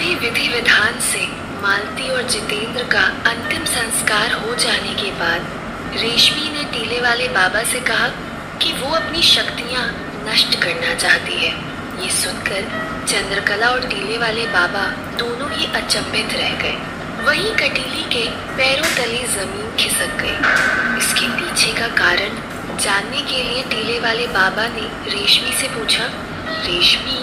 पूरी विधि विधान से मालती और जितेंद्र का अंतिम संस्कार हो जाने के बाद रेशमी ने टीले वाले बाबा से कहा कि वो अपनी शक्तियां नष्ट करना चाहती है। ये सुनकर चंद्रकला और टीले वाले बाबा दोनों ही अचंभित रह गए। वहीं कटीली के पैरों तले जमीन खिसक गई। इसके पीछे का कारण जानने के लिए टीले वाले बाबा ने रेशमी से पूछा, रेशमी,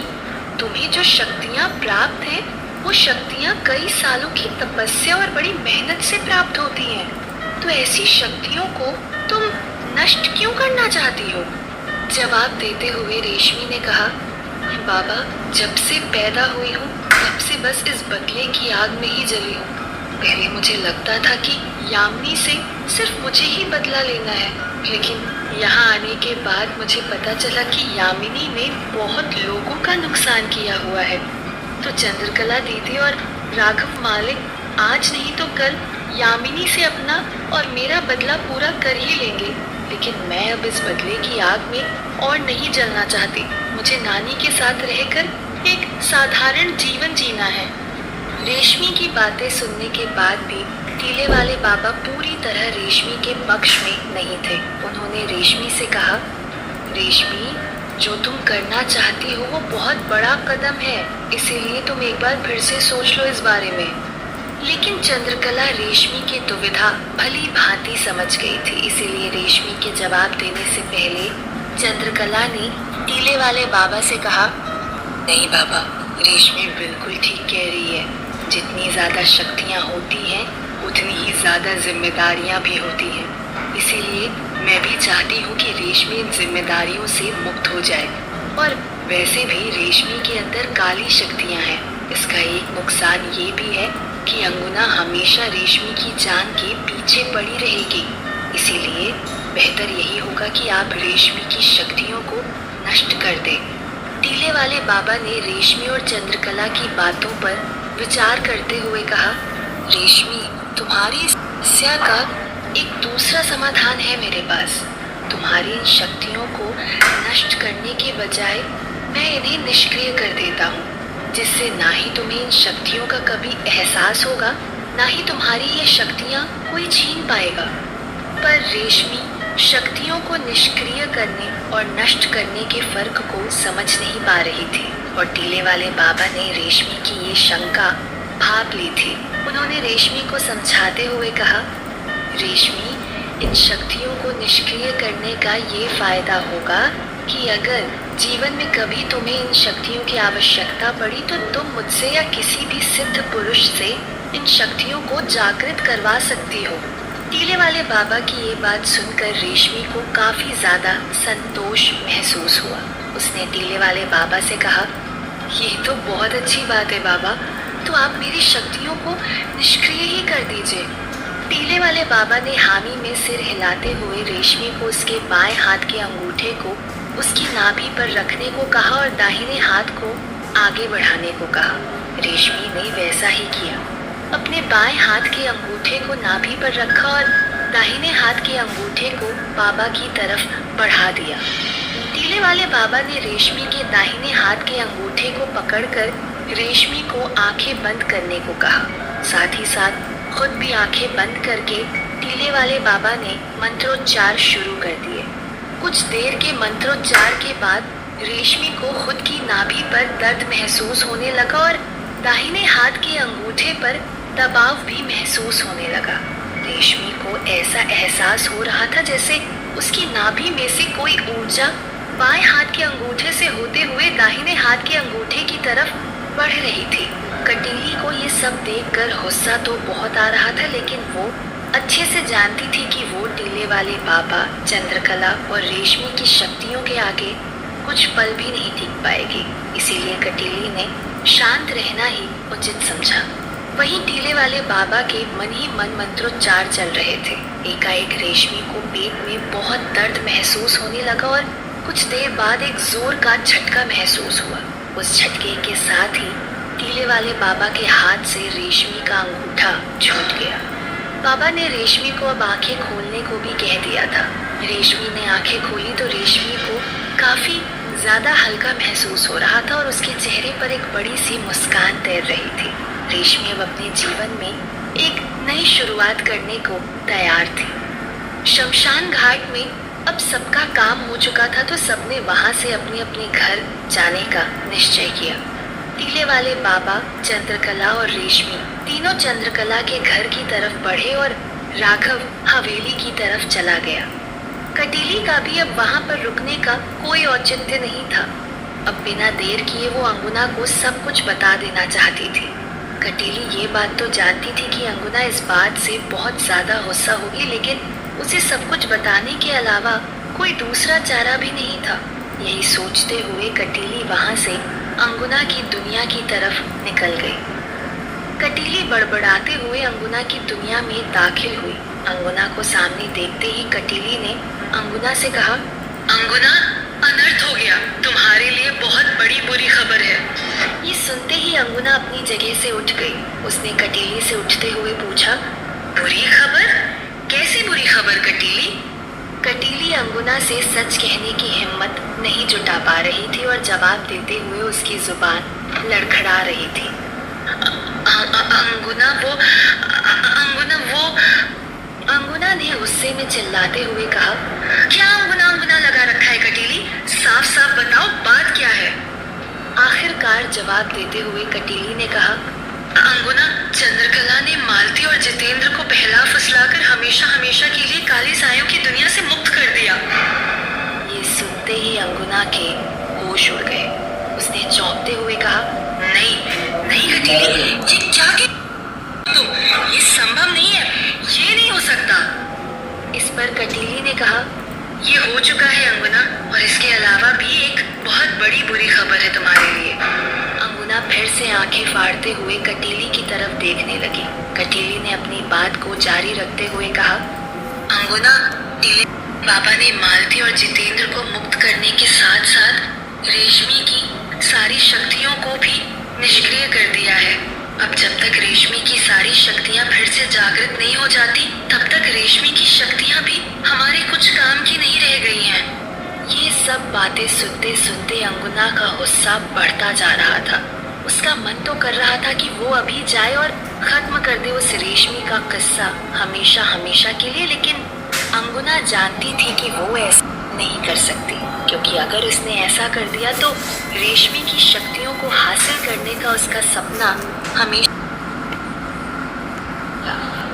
तुम्हें जो शक्तियां प्राप्त हैं, वो शक्तियां कई सालों की तपस्या और बड़ी मेहनत से प्राप्त होती हैं। तो ऐसी शक्तियों को तुम नष्ट क्यों करना चाहती हो? जवाब देते हुए रेशमी ने कहा, बाबा, जब से पैदा हुई हूँ तब से बस इस बदले की आग में ही जली हूँ। पहले मुझे लगता था कि यामिनी से सिर्फ मुझे ही बदला लेना है, लेकिन यहाँ आने के बाद मुझे पता चला कि यामिनी ने बहुत लोगों का नुकसान किया हुआ है। तो चंद्रकला दीदी और राघव मालिक आज नहीं तो कल यामिनी से अपना और मेरा बदला पूरा कर ही लेंगे। लेकिन मैं अब इस बदले की आग में और नहीं जलना चाहती। मुझे नानी के साथ रहकर एक साधारण जीवन जीना है। रेशमी की बातें सुनने के बाद भी टीले वाले बाबा पूरी तरह रेशमी के पक्ष में नहीं थे। उन्होंने रेशमी से कहा, रेशमी, जो तुम करना चाहती हो वो बहुत बड़ा कदम है, इसीलिए तुम एक बार फिर से सोच लो इस बारे में। लेकिन चंद्रकला रेशमी की दुविधा भली भांति समझ गई थी, इसीलिए रेशमी के जवाब देने से पहले चंद्रकला ने टीले वाले बाबा से कहा, नहीं बाबा, रेशमी बिल्कुल ठीक कह रही है। जितनी ज़्यादा शक्तियाँ होती हैं उतनी ही ज़्यादा जिम्मेदारियाँ भी होती हैं। इसीलिए मैं भी चाहती हूँ कि रेशमी इन जिम्मेदारियों से मुक्त हो जाए। और वैसे भी रेशमी के अंदर काली शक्तियाँ हैं। इसका एक नुकसान ये भी है कि अंगुना हमेशा रेशमी की जान के पीछे पड़ी रहेगी। इसीलिए बेहतर यही होगा कि आप रेशमी की शक्तियों को नष्ट कर दें। टीले वाले बाबा ने रेशमी और चंद्रकला की बातों पर विचार करते हुए कहा, रेशमी, तुम्हारी समस्या का एक दूसरा समाधान है मेरे पास। तुम्हारी इन शक्तियों को नष्ट करने के बजाय मैं इन्हें निष्क्रिय कर देता हूँ, जिससे ना ही तुम्हें इन शक्तियों का कभी एहसास होगा, ना ही तुम्हारी ये शक्तियाँ कोई छीन पाएगा। पर रेशमी शक्तियों को निष्क्रिय करने और नष्ट करने के फर्क को समझ नहीं पा रही थी और टीले वाले बाबा ने रेशमी की ये शंका भाप ली थी। उन्होंने रेशमी को समझाते हुए कहा, रेशमी, इन शक्तियों को निष्क्रिय करने का ये फायदा होगा कि अगर जीवन में कभी तुम्हें इन शक्तियों की आवश्यकता पड़ी तो तुम मुझसे या किसी भी सिद्ध पुरुष से इन शक्तियों को जागृत करवा सकती हो। टीले वाले बाबा की ये बात सुनकर रेशमी को काफी ज्यादा संतोष महसूस हुआ। उसने टीले वाले बाबा से कहा, ये तो बहुत अच्छी बात है बाबा, तो आप मेरी शक्तियों को निष्क्रिय ही कर दीजिए। टीले वाले बाबा ने हामी में सिर हिलाते हुए रेशमी को उसके बाएं हाथ के अंगूठे को उसकी नाभि पर रखने को कहा और दाहिने हाथ को आगे बढ़ाने को कहा। रेशमी ने वैसा ही किया। अपने बाएं हाथ के अंगूठे को नाभि पर रखा और दाहिने हाथ के अंगूठे को बाबा की तरफ बढ़ा दिया। टीले वाले बाबा ने रेशमी के दाहिने हाथ के अंगूठे को पकड़कर रेशमी को आंखें बंद करने को कहा। साथ ही साथ खुद भी आंखें बंद करके टीले वाले बाबा ने मंत्रोच्चार शुरू कर दिए। कुछ देर के मंत्रोच्चार के बाद रेशमी को खुद की नाभि पर दर्द महसूस होने लगा और दाहिने हाथ के अंगूठे पर दबाव भी महसूस होने लगा। रेशमी को ऐसा एहसास हो रहा था जैसे उसकी नाभि में से कोई ऊर्जा बाएं हाथ के अंगूठे से होते हुए दाहिने हाथ के अंगूठे की तरफ बढ़ रही थी। कटीली को ये सब देखकर गुस्सा तो बहुत आ रहा था, लेकिन वो अच्छे से जानती थी कि वो टीले वाले बाबा, चंद्रकला और रेशमी की शक्तियों के आगे कुछ पल भी नहीं टिक पाएगी। इसीलिए कटीली ने शांत रहना ही उचित समझा। वहीं टीले वाले बाबा के मन ही मन मंत्रोच्चार चल रहे थे। एकाएक रेशमी को पेट में बहुत दर्द महसूस होने लगा और कुछ देर बाद एक जोर का झटका महसूस हुआ। उस झटके के साथ ही टीले वाले बाबा के हाथ से रेशमी का अंगूठा छूट गया। बाबा ने रेशमी को अब आंखें खोलने को भी कह दिया था। रेशमी ने आंखें खोली तो रेशमी को काफी ज्यादा हल्का महसूस हो रहा था और उसके चेहरे पर एक बड़ी सी मुस्कान तैर रही थी। रेशमी अब अपने जीवन में एक नई शुरुआत करने को तैयार थी। शमशान घाट में अब सबका काम हो चुका था तो सबने वहां से अपने अपने घर जाने का निश्चय किया। टीले वाले बाबा, चंद्रकला और रेशमी तीनों चंद्रकला के घर की तरफ बढ़े और राघव हवेली की तरफ चला गया। कटीली का भी अब वहां पर रुकने का कोई औचित्य नहीं था। अब बिना देर किए वो अंगुना को सब कुछ बता देना चाहती थी। कटीली ये बात तो जानती थी कि अंगुना इस बात से बहुत ज्यादा गुस्सा होगी, लेकिन उसे सब कुछ बताने के अलावा कोई दूसरा चारा भी नहीं था। यही सोचते हुए कटीली वहां से अंगुना की दुनिया की तरफ निकल गई। कटीली बड़बड़ाते हुए अंगुना की दुनिया में दाखिल हुई। अंगुना को सामने देखते ही कटीली ने अंगुना से कहा, अंगुना, अनर्थ हो गया, तुम्हारे लिए बहुत बड़ी बुरी खबर है। ये सुनते ही अंगुना अपनी जगह से उठ गई। उसने कटीली से उठते हुए पूछा, बुरी खबर? कैसी बुरी खबर कटीली? कटीली अंगुना से सच कहने की हिम्मत नहीं जुटा पा रही थी और जवाब देते हुए उसकी जुबान लड़खड़ा रही थी। अंगुना ने गुस्से में चिल्लाते हुए कहा, क्या अंगुना अंगुना लगा रखा है कटीली? साफ साफ बताओ, बात क्या है? आखिरकार जवाब देते हुए कटीली ने कहा, अंगुना, चंद्रकला ने मालती और जितेंद्र को बहला फुसलाकर हमेशा हमेशा के लिए काली सायों की दुनिया से मुक्त कर दिया। ये सुनते ही अंगुना के होश उड़ गए। उसने चौंकते हुए कहा, नहीं नहीं कटीली, ये क्या तुम, ये संभव नहीं है, ये नहीं हो सकता। इस पर कटीली ने कहा, ये हो चुका है अंगुना, और इसके अलावा भी एक बहुत बड़ी बुरी खबर है तुम्हारे लिए। अंगुना फिर से आंखें फाड़ते हुए कटीली की तरफ देखने लगी। कटीली ने अपनी बात को जारी रखते हुए कहा, अंगुना, टीले बाबा ने मालती और जितेंद्र को मुक्त करने के साथ साथ रेशमी की सारी शक्तियों को भी निष्क्रिय कर दिया है। अब जब तक रेशमी की सारी शक्तियां फिर से जागृत नहीं हो जाती, तब तक रेशमी की शक्तियां भी हमारे कुछ काम की नहीं रह गई हैं। ये सब बातें सुनते सुनते अंगुना का गुस्सा बढ़ता जा रहा था। उसका मन तो कर रहा था कि वो अभी जाए और खत्म कर दे उस रेशमी का किस्सा हमेशा हमेशा के लिए, लेकिन अंगुना जानती थी कि वो ऐसा नहीं कर सकती, क्योंकि अगर उसने ऐसा कर दिया तो रेशमी की शक्तियों को हासिल करने का उसका सपना हमेशा,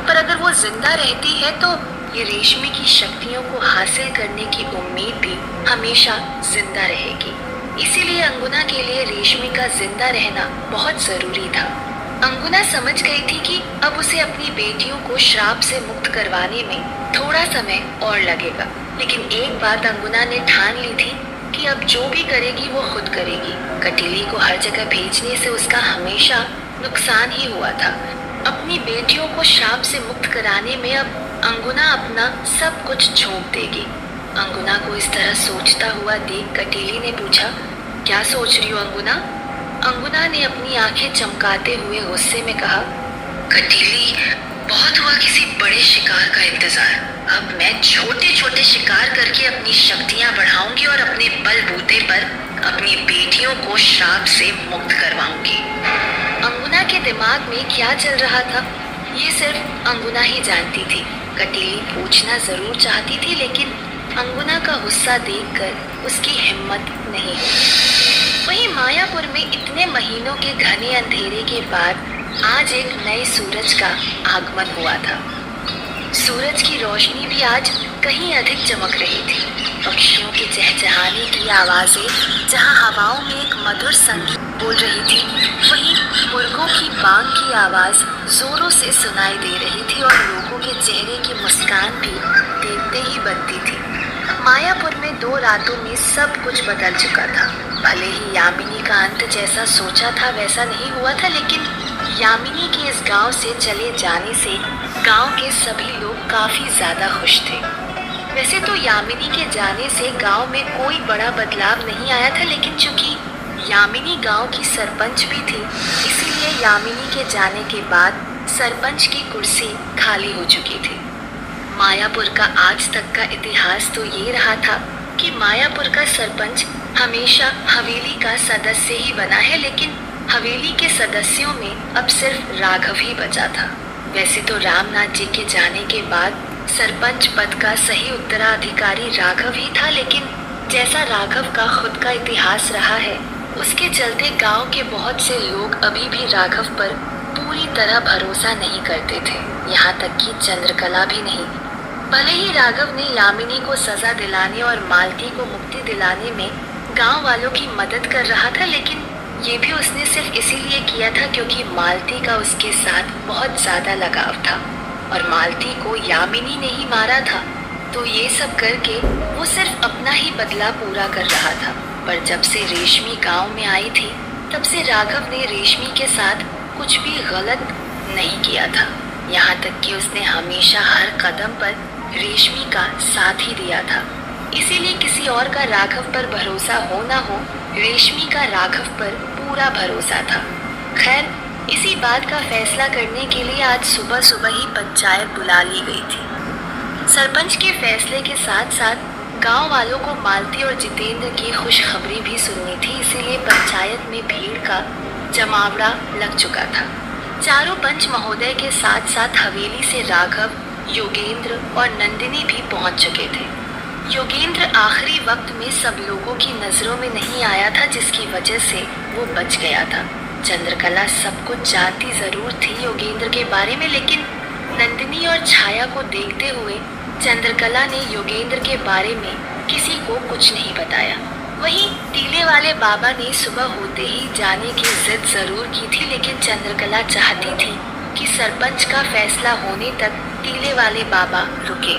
पर अगर वो जिंदा रहती है तो ये रेशमी की शक्तियों को हासिल करने की उम्मीद भी हमेशा जिंदा रहेगी। इसीलिए अंगुना के लिए रेशमी का जिंदा रहना बहुत जरूरी था। अंगुना समझ गई थी कि अब उसे अपनी बेटियों को श्राप से मुक्त करवाने में थोड़ा समय और लगेगा, लेकिन एक बात अंगुना ने ठान ली थी कि अब जो भी करेगी वो खुद करेगी। कटीली को हर जगह भेजने से उसका हमेशा नुकसान ही हुआ था। अपनी बेटियों को श्राप से मुक्त कराने में अब अंगुना अपना सब कुछ झोंक देगी। अंगुना को इस तरह सोचता हुआ देख कटीली ने पूछा, क्या सोच रही हो अंगुना? अंगुना ने अपनी आंखें चमकाते हुए गुस्से में कहा, कटीली, बहुत हुआ किसी बड़े शिकार का इंतजार। अब मैं छोटे छोटे शिकार करके अपनी शक्तियां बढ़ाऊंगी और अपने बलबूते पर अपनी बेटियों को श्राप से मुक्त करवाऊंगी। अंगुना के दिमाग में क्या चल रहा था ये सिर्फ अंगुना ही जानती थी। कटीली पूछना जरूर चाहती थी, लेकिन अंगुना का गुस्सा देखकर उसकी हिम्मत नहीं हुई। वहीं मायापुर में इतने महीनों के घने अंधेरे के बाद आज एक नए सूरज का आगमन हुआ था। सूरज की रोशनी भी आज कहीं अधिक चमक रही थी। पक्षियों के चहचहाने की आवाजें जहां हवाओं में एक मधुर संगीत बोल रही थी, वहीं मुर्गों की बांग की आवाज जोरों से सुनाई दे रही थी और लोगों के चेहरे की मुस्कान भी देखते ही बनती थी। मायापुर में 2 रातों में सब कुछ बदल चुका था। भले ही यामिनी का अंत जैसा सोचा था वैसा नहीं हुआ था, लेकिन यामिनी के इस गांव से चले जाने से गांव के सभी लोग काफी ज्यादा खुश थे। वैसे तो यामिनी के जाने से गांव में कोई बड़ा बदलाव नहीं आया था, लेकिन चूंकि यामिनी गांव की सरपंच भी थी, इसीलिए यामिनी के जाने के बाद सरपंच की कुर्सी खाली हो चुकी थी। मायापुर का आज तक का इतिहास तो ये रहा था कि मायापुर का सरपंच हमेशा हवेली का सदस्य ही बना है, लेकिन हवेली के सदस्यों में अब सिर्फ राघव ही बचा था। वैसे तो रामनाथ जी के जाने के बाद सरपंच पद का सही उत्तराधिकारी राघव ही था, लेकिन जैसा राघव का खुद का इतिहास रहा है, उसके चलते गांव के बहुत से लोग अभी भी राघव पर पूरी तरह भरोसा नहीं करते थे, यहाँ तक कि चंद्रकला भी नहीं। भले ही राघव ने यामिनी को सजा दिलाने और मालती को मुक्ति दिलाने में गांव वालों की मदद कर रहा था, लेकिन ये भी उसने सिर्फ इसीलिए किया था क्योंकि मालती का उसके साथ बहुत ज्यादा लगाव था और मालती को यामिनी ने ही मारा था। तो ये सब करके वो सिर्फ अपना ही बदला पूरा कर रहा था। पर जब से रेशमी गांव में आई थी, तब से राघव ने रेशमी के साथ कुछ भी गलत नहीं किया था। यहाँ तक कि उसने हमेशा हर कदम पर रेशमी का साथ ही दिया था। इसीलिए किसी और का राघव पर भरोसा हो ना हो, रेशमी का राघव पर पूरा भरोसा था। खैर, इसी बात का फैसला करने के लिए आज सुबह सुबह ही पंचायत बुला ली गई थी। सरपंच के फैसले के साथ साथ गांव वालों को मालती और जितेंद्र की खुशखबरी भी सुननी थी, इसीलिए पंचायत में भीड़ का जमावड़ा लग चुका था। चारों पंच महोदय के साथ साथ हवेली से राघव, योगेंद्र और नंदिनी भी पहुंच चुके थे। योगेंद्र आखिरी वक्त में सब लोगों की नजरों में नहीं आया था, जिसकी वजह से वो बच गया था। चंद्रकला सब कुछ जानती जरूर थी योगेंद्र के बारे में, लेकिन नंदिनी और छाया को देखते हुए चंद्रकला ने योगेंद्र के बारे में किसी को कुछ नहीं बताया। वहीं टीले वाले बाबा ने सुबह होते ही जाने की जिद जरूर की थी, लेकिन चंद्रकला चाहती थी कि सरपंच का फैसला होने तक टीले वाले बाबा रुके।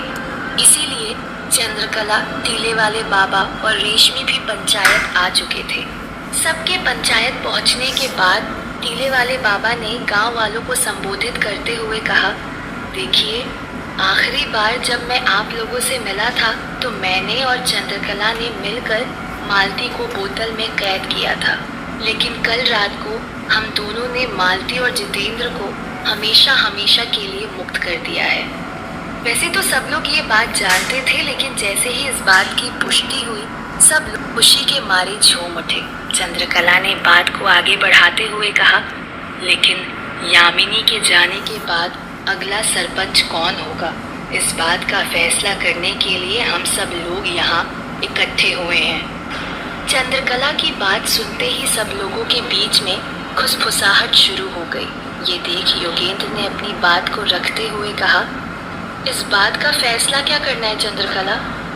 इसीलिए चंद्रकला, टीले वाले बाबा और रेशमी भी पंचायत आ चुके थे। सबके पंचायत पहुंचने के बाद टीले वाले बाबा ने गांव वालों को संबोधित करते हुए कहा, देखिए, आखिरी बार जब मैं आप लोगों से मिला था तो मैंने और चंद्रकला ने मिलकर मालती को बोतल में कैद किया था, लेकिन कल रात को हम दोनों ने मालती और जितेंद्र को हमेशा हमेशा के लिए मुक्त कर दिया है। वैसे तो सब लोग ये बात जानते थे, लेकिन जैसे ही इस बात की पुष्टि हुई, सब लोग खुशी के मारे झूम उठे। चंद्रकला ने बात को आगे बढ़ाते हुए कहा, लेकिन यामिनी के जाने के बाद अगला सरपंच कौन होगा, इस बात का फैसला करने के लिए हम सब लोग यहाँ इकट्ठे हुए हैं। चंद्रकला की बात सुनते ही सब लोगों के बीच में खुसफुसाहट शुरू हो गई। ये देख योगेंद्र ने अपनी बात को रखते हुए कहा, इस बात का फैसला क्या करना है चंद्रकला?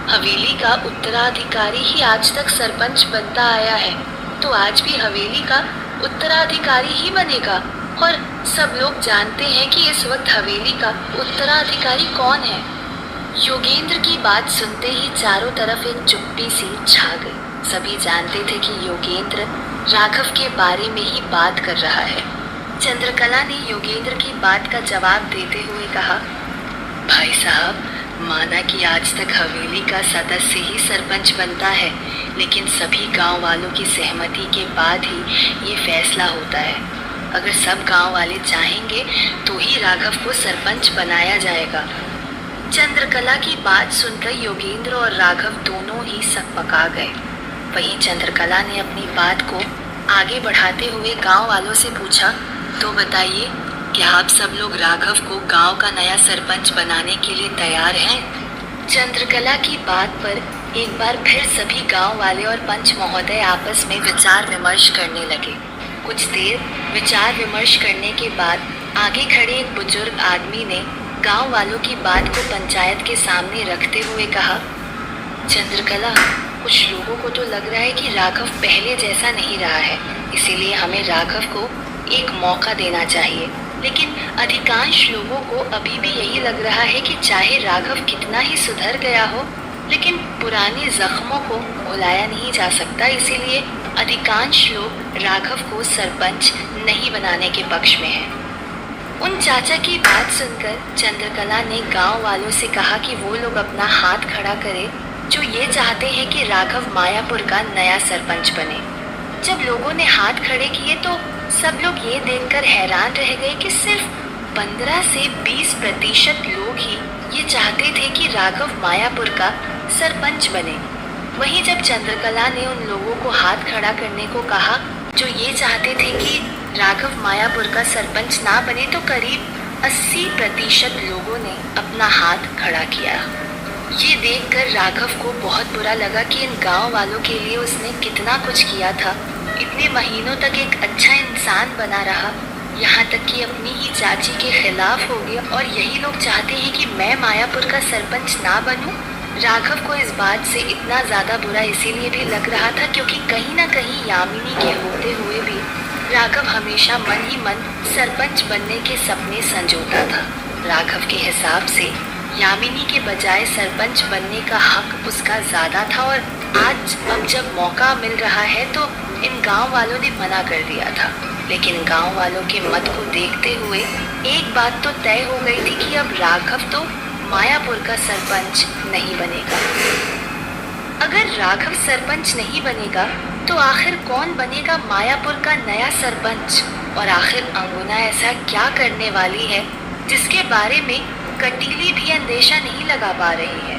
हवेली का उत्तराधिकारी ही आज तक सरपंच बनता आया है, तो आज भी हवेली का उत्तराधिकारी ही बनेगा। और सब लोग जानते हैं कि इस वक्त हवेली का उत्तराधिकारी कौन है। योगेंद्र की बात सुनते ही चारों तरफ एक चुप्पी सी छा गई। सभी जानते थे कि योगेंद्र राघव के बारे में ही बात कर रहा है। चंद्रकला ने योगेंद्र की बात का जवाब देते हुए कहा, भाई साहब, माना कि आज तक हवेली का सदस्य ही सरपंच बनता है, लेकिन सभी गांव वालों की सहमति के बाद ही ये फैसला होता है। अगर सब गांव वाले चाहेंगे तो ही राघव को सरपंच बनाया जाएगा। चंद्रकला की बात सुनकर योगेंद्र और राघव दोनों ही सकपका गए। वहीं चंद्रकला ने अपनी बात को आगे बढ़ाते हुए गांव वालों से पूछा, तो बताइए, क्या आप सब लोग राघव को गांव का नया सरपंच बनाने के लिए तैयार हैं? चंद्रकला की बात पर एक बार फिर सभी गांव वाले और पंच महोदय आपस में विचार विमर्श करने लगे। कुछ देर विचार विमर्श करने के बाद आगे खड़े एक बुजुर्ग आदमी ने गांव वालों की बात को पंचायत के सामने रखते हुए कहा, चंद्रकला, कुछ लोगों को तो लग रहा है कि राघव पहले जैसा नहीं रहा है, इसीलिए हमें राघव को एक मौका देना चाहिए। लेकिन अधिकांश लोगों को अभी भी यही लग रहा है कि चाहे राघव कितना ही सुधर गया हो, लेकिन पुराने जख्मों को भुलाया नहीं जा सकता। इसीलिए अधिकांश लोग राघव को सरपंच नहीं बनाने के पक्ष में हैं। उन चाचा की बात सुनकर चंद्रकला ने गांव वालों से कहा कि वो लोग अपना हाथ खड़ा करें जो ये चाहते हैं कि राघव मायापुर का नया सरपंच बने। जब लोगों ने हाथ खड़े किए तो सब लोग ये देखकर हैरान रह गए कि सिर्फ 15 से 20% लोग ही ये चाहते थे कि राघव मायापुर का सरपंच बने। वहीं जब चंद्रकला ने उन लोगों को हाथ खड़ा करने को कहा जो ये चाहते थे कि राघव मायापुर का सरपंच ना बने, तो करीब 80% लोगों ने अपना हाथ खड़ा किया। ये देखकर राघव को बहुत बुरा लगा कि इन गांव वालों के लिए उसने कितना कुछ किया था। इतने महीनों तक एक अच्छा इंसान बना रहा, यहाँ तक कि अपनी ही चाची के खिलाफ हो गया, और यही लोग चाहते हैं कि मैं मायापुर का सरपंच ना बनूं। राघव को इस बात से इतना ज्यादा बुरा इसीलिए भी लग रहा था क्योंकि कहीं ना कहीं यामिनी के होते हुए भी राघव हमेशा मन ही मन सरपंच बनने के सपने संजोता था। राघव के हिसाब से यामिनी के बजाय सरपंच बनने का हक उसका ज्यादा था, और आज अब जब मौका मिल रहा है तो इन गांव वालों ने मना कर दिया था। लेकिन गांव वालों के मत को देखते हुए एक बात तो तय हो गई थी कि अब राघव तो मायापुर का सरपंच नहीं बनेगा। अगर राघव सरपंच नहीं बनेगा तो आखिर कौन बनेगा मायापुर का नया सरपंच? और आखिर अंगुना ऐसा क्या करने वाली है जिसके बारे में कटीली भी अंदेशा नहीं लगा पा रही है।